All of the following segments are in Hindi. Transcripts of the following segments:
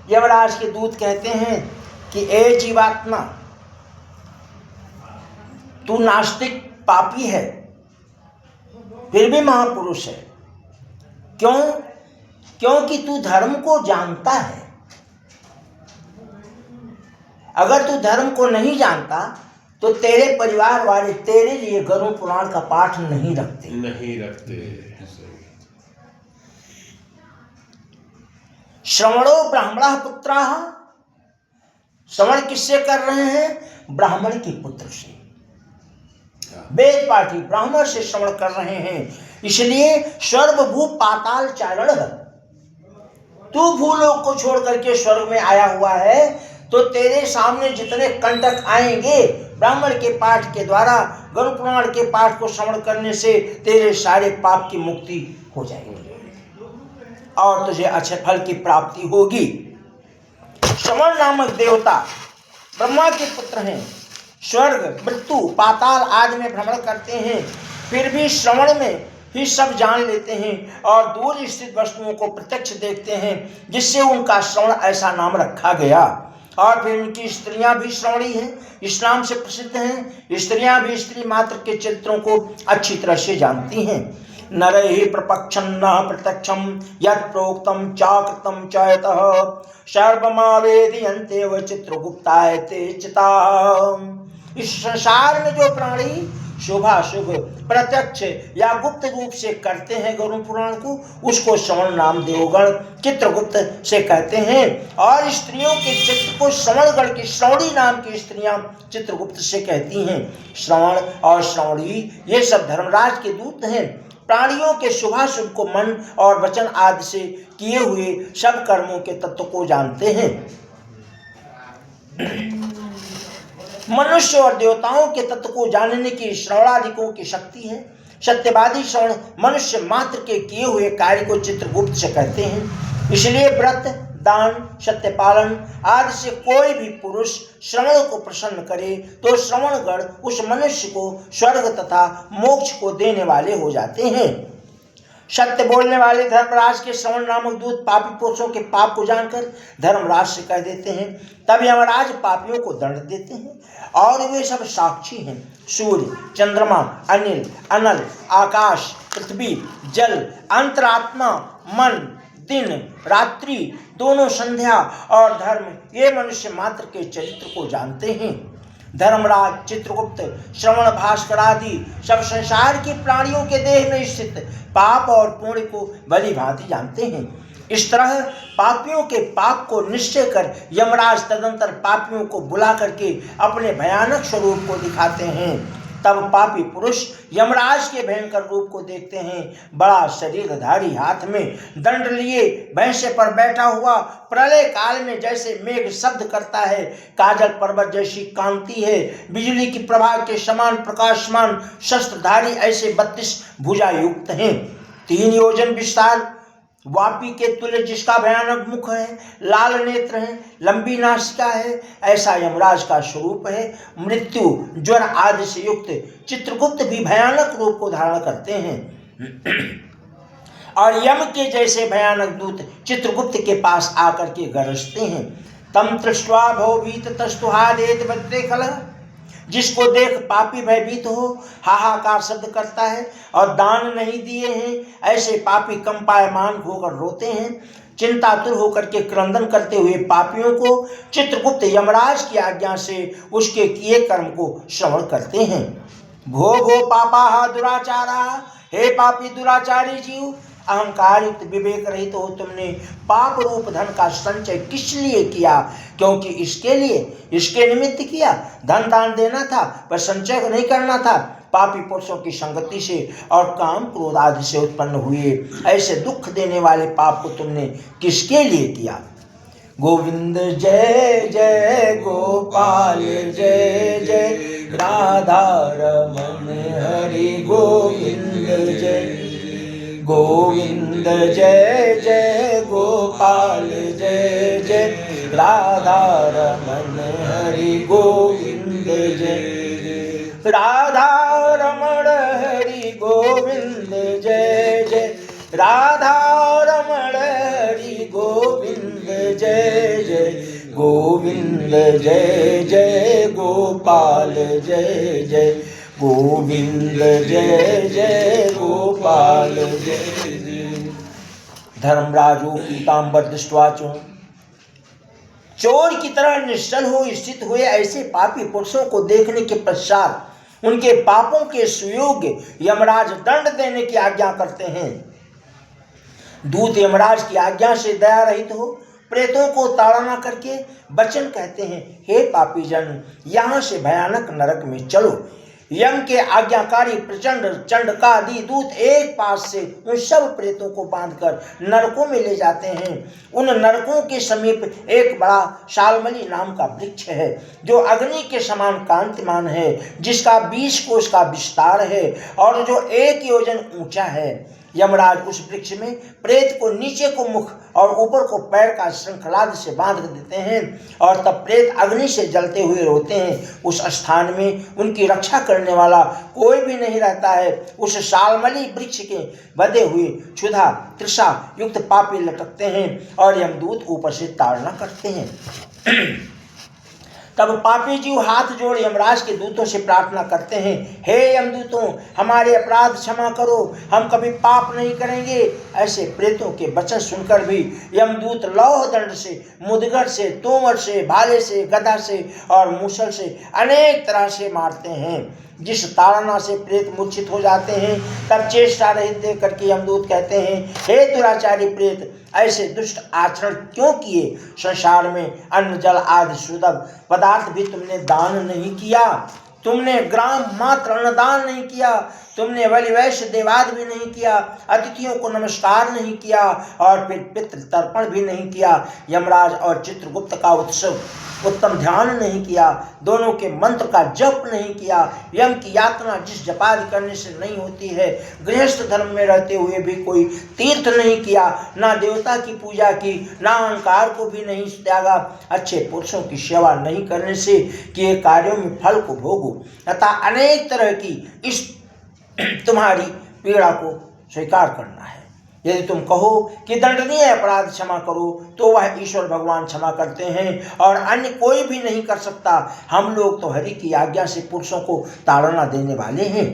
यमराज के दूत कहते हैं कि ए जीवात्मा, तू नास्तिक पापी है फिर भी महापुरुष है। क्यों? क्योंकि तू धर्म को जानता है। अगर तू धर्म को नहीं जानता तो तेरे परिवार वाले तेरे लिए गरुड़ पुराण का पाठ नहीं रखते। श्रवणो ब्राह्मणः पुत्राः, श्रवण किससे कर रहे हैं? ब्राह्मण के पुत्र से, वेद पाठी ब्राह्मण से श्रवण कर रहे हैं। इसलिए सर्वभू पाताल चारण, तू भूलोक को छोड़ करके स्वर्ग में आया हुआ है, तो तेरे सामने जितने कंटक आएंगे ब्राह्मण के पाठ के द्वारा, गरुड़ पुराण के पाठ को श्रवण करने से तेरे सारे पाप की मुक्ति हो जाएगी और तुझे अच्छे फल की प्राप्ति होगी। श्रवण नामक देवता ब्रह्मा के पुत्र हैं। स्वर्ग, मृत्यु, पाताल आदि में भ्रमण करते हैं, फिर भी श्रवण में ही सब जान लेते हैं और दूर स्थित वस्तुओं को प्रत्यक्ष देखते हैं, जिससे उनका श्रवण ऐसा नाम रखा गया। और फिर उनकी स्त्रियां भी श्रवणी हैं, इस नाम से प्रसिद्ध हैं। स्त्रियां भी स्त्री मात्र के चरित्रों को अच्छी तरह से जानती हैं। नरैः प्रपक्षन्न प्रत्यक्षं यत् प्रोक्तं चाकृतं च यतः सर्वमावेदयन्ते व चित्रगुप्ताय ते चिताः। इस संसार में जो प्राणी शुभाशुभ प्रत्यक्ष या गुप्त रूप से करते हैं गरुड़ पुराण को, उसको श्रवण नाम देवगण चित्रगुप्त से कहते हैं। और स्त्रियों के चित्र को श्रवणगण की श्रवणी नाम की स्त्रियां चित्रगुप्त से कहती हैं। श्रवण और श्रवणी ये सब धर्मराज के दूत हैं। प्राणियों के शुभाशुभ को मन और वचन आदि से किए हुए सब कर्मों के तत्व को जानते हैं। मनुष्य और देवताओं के तत्व को जानने की श्रवणादिकों की शक्ति है। सत्यवादी श्रवण मनुष्य मात्र के किए हुए कार्य को चित्रगुप्त से कहते हैं। इसलिए व्रत, दान, सत्यपालन आदि से कोई भी पुरुष श्रवण को प्रसन्न करे तो श्रवणगण उस मनुष्य को स्वर्ग तथा मोक्ष को देने वाले हो जाते हैं। सत्य बोलने वाले धर्मराज के श्रवण नामक दूत पापी पुरुषों के पाप को जानकर धर्मराज से कह देते हैं। तब यमराज पापियों को दंड देते हैं और वे सब साक्षी हैं। सूर्य, चंद्रमा, अनिल, अनल, आकाश, पृथ्वी, जल, अंतरात्मा, मन, दिन, रात्रि, दोनों संध्या और धर्म, ये मनुष्य मात्र के चरित्र को जानते हैं। धर्मराज, चित्रगुप्त, श्रवण, भास्कर आदि सब संसार के प्राणियों के देह में स्थित पाप और पुण्य को भली भांति जानते हैं। इस तरह पापियों के पाप को निश्चय कर यमराज तदंतर पापियों को बुला करके अपने भयानक स्वरूप को दिखाते हैं। तब पापी पुरुष यमराज के भयंकर रूप को देखते हैं। बड़ा शरीरधारी, हाथ में दंड लिए, भैंसे पर बैठा हुआ, प्रलय काल में जैसे मेघ शब्द करता है, काजल पर्वत जैसी कांति है, बिजली की प्रभा के समान प्रकाशमान शस्त्रधारी ऐसे 32 भुजा युक्त हैं। 3 योजन विस्तार, वापी के तुल्य जिसका भयानक मुख है, लाल नेत्र है, लंबी नासिका है, ऐसा यमराज का स्वरूप है। मृत्यु, ज्वर आदि से युक्त चित्रगुप्त भी भयानक रूप को धारण करते हैं और यम के जैसे भयानक दूत चित्रगुप्त के पास आकर के गरजते हैं। तम दृष्ट्वा भवभीत तस्तुहादेत बद्रे कलह, जिसको देख पापी भयभीत हो हाहाकार शब्द करता है और दान नहीं दिए हैं ऐसे पापी कंपायमान होकर रोते हैं। चिंतातुर होकर के क्रंदन करते हुए पापियों को चित्रगुप्त यमराज की आज्ञा से उसके किए कर्म को श्रवण करते हैं। भो भो पापा दुराचारा, हे पापी दुराचारी जीव, अहंकार युक्त विवेक रहित हो तुमने पाप रूप धन का संचय किस लिए किया? क्योंकि इसके लिए, इसके निमित्त किया। धन दान देना था पर संचय नहीं करना था। पापी पुरुषों की संगति से और काम क्रोध आदि से उत्पन्न हुए ऐसे दुख देने वाले पाप को तुमने किसके लिए किया? गोविंद जय जय गोपाल जय जय राधा रमन हरि गोविंद जय गोविंद जय जय गोपाल जय जय राधा रमन हरि गोविंद जय राधा रमण हरि गोविंद जय जय राधा रमण हरि गोविंद जय जय जय गोविंद जय जय गोपाल जय जय गोविंद जय जय गोपाल जय जय। धर्मराजो पीताम्बर दृष्ट्वा च, चोर की तरह निश्चल हो स्थित हुए ऐसे पापी पुरुषों को देखने के पश्चात उनके पापों के सुयोग्य यमराज दंड देने की आज्ञा करते हैं। दूत यमराज की आज्ञा से दया रहित हो प्रेतों को ताड़ना करके वचन कहते हैं, हे पापी जन, यहाँ से भयानक नरक में चलो। यम के आज्ञाकारी प्रचंड चंडकादि दूत एक पास से उन सब प्रेतों को बांधकर नरकों में ले जाते हैं। उन नरकों के समीप एक बड़ा शालमली नाम का वृक्ष है जो अग्नि के समान कांतिमान है, जिसका 20 कोस का विस्तार है और जो 1 योजन ऊंचा है। यमराज उस वृक्ष में प्रेत को नीचे को मुख और ऊपर को पैर का श्रृंखलाद से बांध देते हैं और तब प्रेत अग्नि से जलते हुए रोते हैं। उस स्थान में उनकी रक्षा करने वाला कोई भी नहीं रहता है। उस शालमली वृक्ष के बधे हुए क्षुधा तृषा युक्त पापी लटकते हैं और यमदूत ऊपर से ताड़ना करते हैं। तब पापी जीव हाथ जोड़ यमराज के दूतों से प्रार्थना करते हैं, हे यमदूतों, हमारे अपराध क्षमा करो, हम कभी पाप नहीं करेंगे। ऐसे प्रेतों के वचन सुनकर भी यमदूत लौह दंड से, मुदगर से, तोमर से, भाले से, गदा से और मूसल से अनेक तरह से मारते हैं। जिस ताड़ना से प्रेत मूर्छित हो जाते हैं तब चेष्टा रहित देख करके यमदूत कहते हैं, हे दुराचारी प्रेत, ऐसे दुष्ट आचरण क्यों किए? संसार में अन्न जल आदि सुलभ पदार्थ भी तुमने दान नहीं किया, तुमने ग्राम मात्र अन्नदान नहीं किया, तुमने बलि वैश्य देवाद भी नहीं किया, अतिथियों को नमस्कार नहीं किया और फिर पितृ तर्पण भी नहीं किया। यमराज और चित्रगुप्त का उत्तम ध्यान नहीं किया, दोनों के मंत्र का जप नहीं किया, यम की यातना जिस जपादि करने से नहीं होती है, गृहस्थ धर्म में रहते हुए भी कोई तीर्थ नहीं किया, ना देवता की पूजा की, ना अहंकार को भी नहीं त्यागा, अच्छे पुरुषों की सेवा नहीं करने से किए कार्यों में फल को भोगो तथा अनेक तरह की इस तुम्हारी पीड़ा को स्वीकार करना है। यदि तुम कहो कि दंडनीय अपराध क्षमा करो तो वह ईश्वर भगवान क्षमा करते हैं और अन्य कोई भी नहीं कर सकता। हम लोग तो हरि की आज्ञा से पुरुषों को ताड़ना देने वाले हैं।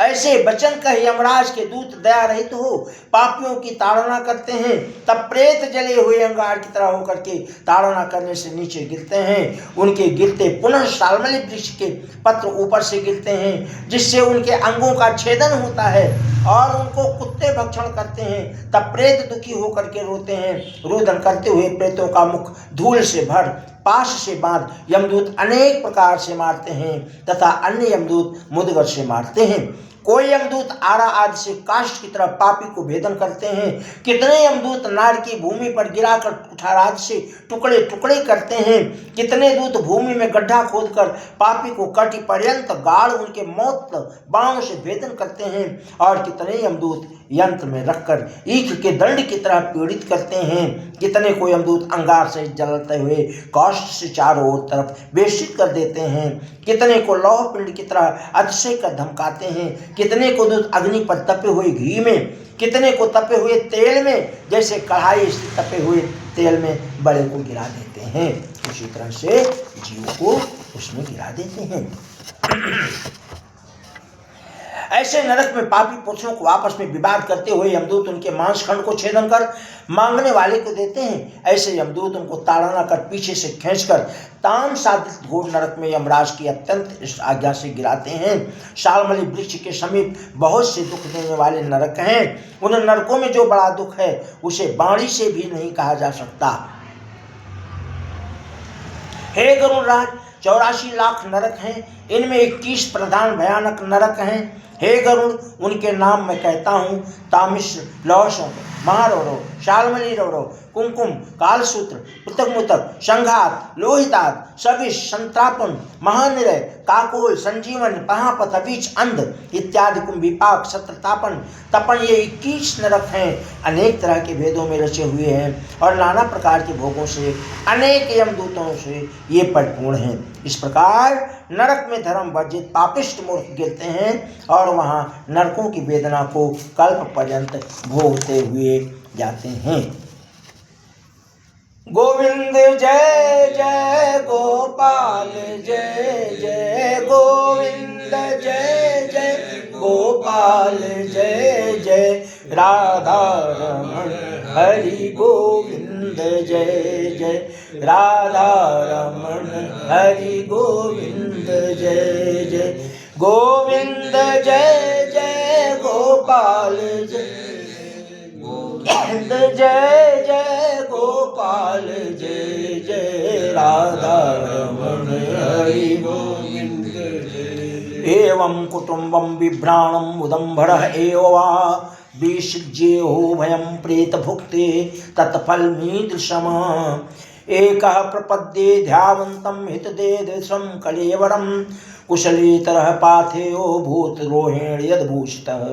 ऐसे वचन कह यमराज के दूत दया रहित हो पापियों की ताड़ना करते हैं। तब प्रेत जले हुए अंगार की तरह होकर के ताड़ना करने से नीचे गिरते हैं। उनके गिरते पुनः शालमली वृक्ष के पत्र ऊपर से गिरते हैं, जिससे उनके अंगों का छेदन होता है और उनको कुत्ते भक्षण करते हैं। तब प्रेत दुखी होकर के रोते हैं। रोदन करते हुए प्रेतों का मुख धूल से भर पाश से बांध यमदूत अनेक प्रकार से मारते हैं तथा अन्य यमदूत मुदगर से मारते हैं। कोई यमदूत आरा आदि से काष्ठ की तरह पापी को भेदन करते हैं। कितने यमदूत नार की भूमि पर गिराकर कुठारादि से टुकड़े टुकड़े करते हैं। कितने दूत भूमि में गड्ढा खोदकर पापी को कटी पर्यंत गाड़ उनके मौत बाणों से भेदन करते हैं। और कितने यमदूत यंत्र में रखकर ईख के दंड की तरह पीड़ित करते हैं। कितने को यमदूत अंगार से जलते हुए काष्ठ से चारों ओर तरफ बेष्टित कर देते हैं। कितने को लौह पिंड की तरह अतिशय कर धमकाते हैं। कितने को दूत अग्नि पर तपे हुए घी में, कितने को तपे हुए तेल में, जैसे कढ़ाई से तपे हुए तेल में बड़े को गिरा देते हैं, उसी तरह से जीव को उसमें गिरा देते हैं। ऐसे नरक में पापी पुरुषों को आपस में विवाद करते हुए यमदूत उनके मांसखंड को छेदन कर मांगने वाले को देते हैं। ऐसे यमदूत उनको ताड़ना कर पीछे से खींचकर ताम साधित घोर नरक में यमराज की अत्यंत आज्ञा से गिराते हैं। शालमली वृक्ष के समीप बहुत से दुख देने वाले नरक हैं। उन नरकों में जो बड़ा दुख है उसे वाणी से भी नहीं कहा जा सकता। हे गरुड़राज, 84 लाख नरक हैं, इनमें 21 प्रधान भयानक नरक हैं। हे गरुड़, उनके नाम मैं कहता हूँ, तामिश्र, लौशम, महारौरव, शालमली रौरव, कुमकुम, कालसूत्र, पृथकमुतक, संघात, लोहितात, सविश, संत्रापन, महानिरय, काकोल, संजीवन, पहापथ, बीच, अंध इत्यादि कुंभिपाक, सत्रतापन, तपन, ये 21 नरक हैं। अनेक तरह के भेदों में रचे हुए हैं और नाना प्रकार के भोगों से, अनेक यमदूतों से ये परिपूर्ण हैं। इस प्रकार नरक में धर्म वर्जित पापिष्ट मूर्ख गिरते हैं और वहाँ नरकों की वेदना को कल्प पर्यंत भोगते हुए जाते हैं। गोविंद जय जय गोपाल जय जय गोविंद जय जय गोपाल जय जय राधा रमण हरि गोविंद जय जय राधा रमण हरि गोविंद जय जय गोविंद जय जय गोपाल जय गोविंद जय जय गोपाल जय जय राधा रमण हरि गोविंद जय। एवं कुटुंबं बिभ्राणं उदंभरः एव वा विसृज्येहो भयं प्रेत भुक्ते तत्फलमीदृशम् एकः प्रपद्ये ध्यावन्तं हितदेदृशं कलेवरं कुशलेतरः पाथेयो भूतद्रोहेण यद्भूषितः।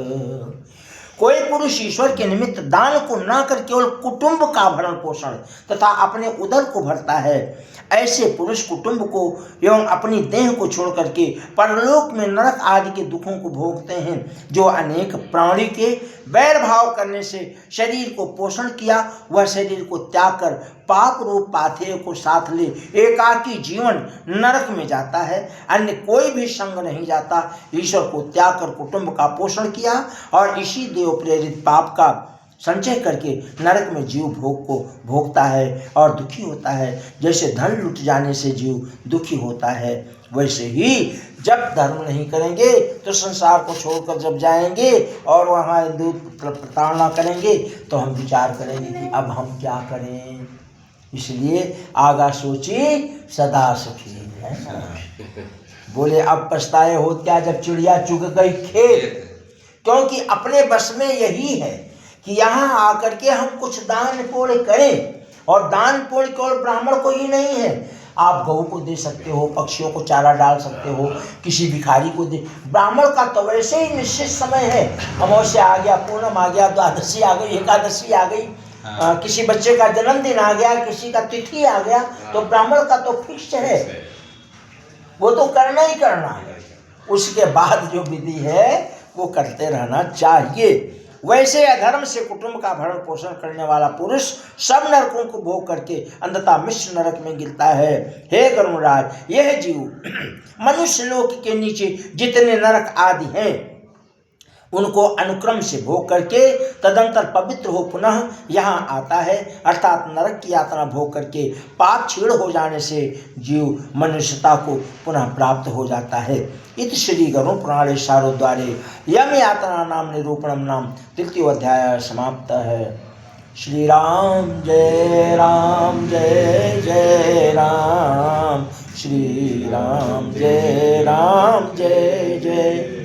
कोई पुरुष ईश्वर के निमित्त दान को न कर केवल कुटुंब का भरण पोषण तथा अपने उदर को भरता है, ऐसे पुरुष कुटुंब को एवं अपनी देह को छोड़ करके परलोक में नरक आदि के दुखों को भोगते हैं। जो अनेक प्राणी के वैर भाव करने से शरीर को पोषण किया, वह शरीर को त्याग कर पाप रूप पाथेय को साथ ले एकाकी जीवन नरक में जाता है। अन्य कोई भी संग नहीं जाता। ईश्वर को त्याग कर कुटुंब का पोषण किया और इसी देव प्रेरित पाप का संचय करके नरक में जीव भोग को भोगता है और दुखी होता है। जैसे धन लुट जाने से जीव दुखी होता है, वैसे ही जब धर्म नहीं करेंगे तो संसार को छोड़कर जब जाएंगे और वहाँ हिंदू प्रताड़ना करेंगे तो हम विचार करेंगे कि अब हम क्या करें। इसलिए आगा सोची सदा सुखी है ना। बोले अब पछताए हो क्या जब चिड़िया चुग गई खेत। क्योंकि अपने बस में यही है कि यहाँ आकर के हम कुछ दान पुण्य करें, और दान पुण्य केवल ब्राह्मण को ही नहीं है। आप गऊ को दे सकते हो, पक्षियों को चारा डाल सकते हो, किसी भिखारी को दे। ब्राह्मण का तो वैसे ही निश्चित समय है। अमावस्या आ गया, पूर्णम आ गया, द्वादशी आ गई, एकादशी आ गई, किसी बच्चे का जन्मदिन आ गया, किसी का तिथि आ गया, तो ब्राह्मण का तो फिक्स है, वो तो करना ही करना है। उसके बाद जो विधि है वो करते रहना चाहिए। वैसे अधर्म से कुटुंब का भरण पोषण करने वाला पुरुष सब नरकों को भोग करके अंततः मिश्र नरक में गिरता है। हे गरुड़राज, यह जीव मनुष्य लोक के नीचे जितने नरक आदि हैं उनको अनुक्रम से भोग करके तदंतर पवित्र हो पुनः यहाँ आता है, अर्थात नरक की यातना भोग करके पाप क्षीण हो जाने से जीव मनुष्यता को पुनः प्राप्त हो जाता है। इति श्री गरुड़ पुराणे सारोद्वारे यम यातना नाम निरूपणम नाम तृतीय अध्याय समाप्त है। श्री राम जय राम जय जय राम, श्री राम जय जय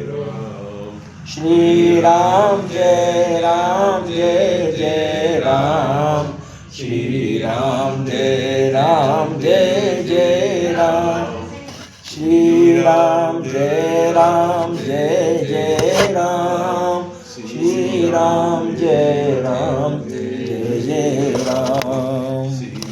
श्री राम जय जय राम, श्री राम जय जय राम, श्री राम जय जय राम, श्री राम जय राम।